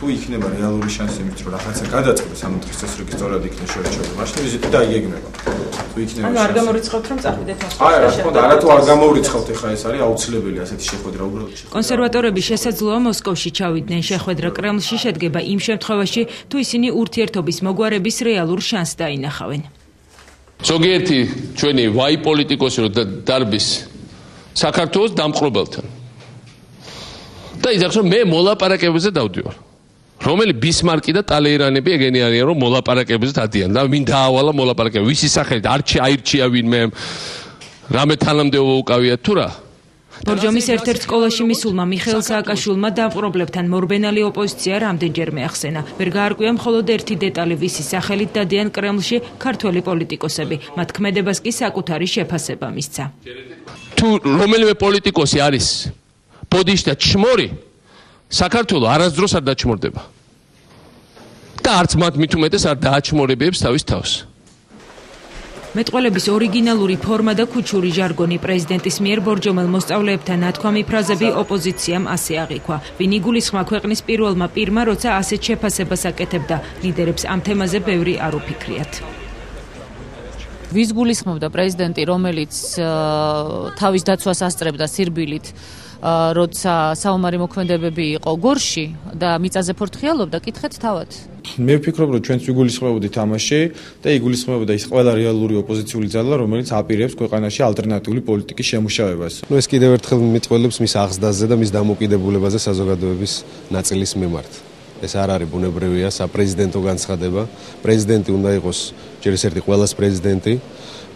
თუ იქნება რეალური შანსი იმით, რომ რაღაცა გადაწყდეს ამ დღის წესრიგის სწორად იქნება შერჩეული, მაშინ ვიზიტი დაიგეგმება. თუ იქნება ანუ არ გამორიცხავთ რომ წავიდეთ მოსკოვში? აი, რა თქმა უნდა, არათუ არ გამორიცხავთ, ეხლა ეს არის აუცილებელი ასეთი შეხვედრა უბრალოდ. კონსერვატორები შესაძლოა მოსკოვში ჩავიდნენ, შეხვედრა კრემლში შედგება იმ შემთხვევაში, თუ ისინი ურთიერთობის მოგვარების რეალურ შანსს დაინახავენ. ზოგიერთი ჩვენი ვაი პოლიტიკოსი რო დარბის საქართველოს დამყრობელთან. და იზახს რომ მე მოლაპარაკებებზე დავდივარ. რომელი ბისმარკი და ტალეირანები ეგენი არიან რომ მოლაპარაკებებზე დადიან და ვინ დაავალა მოლაპარაკება ვისი სახელით აირჩია ვინმე რამე თანამდებობა უკავია თუ რა. ბორჯომის ერთ-ერთ სკოლაში მისულმა მიხეილ სააკაშვილმა დამპყრობლებთან მორბენალი ოპოზიცია რამდენჯერმე ახსენა. ვერ გაარკვია მხოლოდ ერთი დეტალი, ვისი სახელით დადიან კრემლში ქართველი პოლიტიკოსები. მათ ქმედებას კი საკუთარი შეფასება მისცა. თუ რომელიმე პოლიტიკოსი არის ბოდიში და ჩმორი, საქართველო არასდროს არ დაჩმორდება. და არც მათ მით უმეტეს არ დააჩმორებებს თავის თავს. მეტყველების ორიგინალური ფორმა და ქუჩური ჟარგონი პრეზიდენტის მიერ ბორჯომელ მოსწავლეებთან ნათქვამი ფრაზები ოპოზიციამ ასე აღიქვა. ვინ იგულისხმა ქვეყნის პირველმა პირმა, როცა ასეთ შეფასებას აკეთებდა, ლიდერებს ამ თემაზე ბევრი არ უფიქრიათ. ვის გულისხმობდა პრეზიდენტი, რომელიც თავის დაცვას ასწრებდა სირბილით, როცა საომარი მოქმედებები იყო გორში და მიწაზე ფორთხიალობდა, კითხეთ თავად. მე ვფიქრობ, რომ ჩვენც ვიგულისხმებოდით ამაში და იგულისხმებოდა ის ყველა რეალური ოპოზიციული ძალა, რომელიც აპირებს ქვეყანაში ალტერნატიული პოლიტიკის შემუშავებას. ეს კიდევ ერთხელ მიტყველებს მის აღზრდაზე და მის დამოკიდებულებაზე საზოგადოების ნაწილის მიმართ. ეს არ არის ბუნებრივია საპრეზიდენტო განცხადება. პრეზიდენტი უნდა იყოს ჯერ ერთ-ერთი ყველას პრეზიდენტი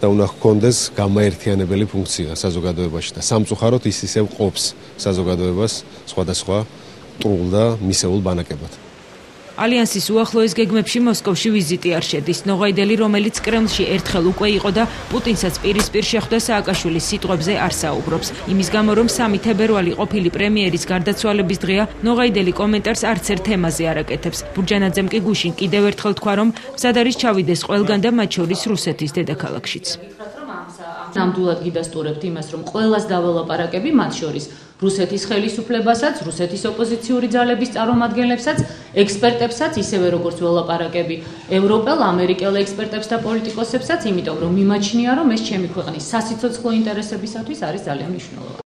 და უნდა ჰქონდეს გამაერთიანებელი ფუნქცია საზოგადოებაში და სამწუხაროდ ის ისევ ყოფს საზოგადოებას სხვადასხვა ტრულ და მისეულ ბანაკებად. ალიანსის უახლოეს გეგმებში მოსკოვში ვიზიტი არ შედის. ნოღაიდელი, რომელიც კრემლში ერთხელ უკვე იყო და პუტინსაც პირისპირ შეხვდა, სააკაშვილის სიტყვებზე არ საუბრობს. იმის გამო, რომ 3 თებერვალი ყოფილი პრემიერის გარდაცვალების დღეა, ნოღაიდელი კომენტარს არც ერთ თემაზე არ აკეთებს. ბურჯანაძემ კი გუშინ კიდევ ერთხელ თქვა, რომ მზად არის ჩავიდეს ყველგან და მათ შორის რუსეთის დედაქალაქშიც. ნამდვილად გიდასტურებთ იმას, რომ ყველას დაველაპარაკები, მათ შორის რუსეთის ხელისუფლებასაც, რუსეთის ოპოზიციური ძალების წარმომადგენლებსაც, ექსპერტებსაც, ისევე როგორც ველაპარაკები ევროპელ, ამერიკელ ექსპერტებს და პოლიტიკოსებსაც, იმიტომ რომ მიმაჩნია, რომ ეს ჩემი ქვეყნის სასიცოცხლო ინტერესებისათვის არის ძალიან მნიშვნელოვანი.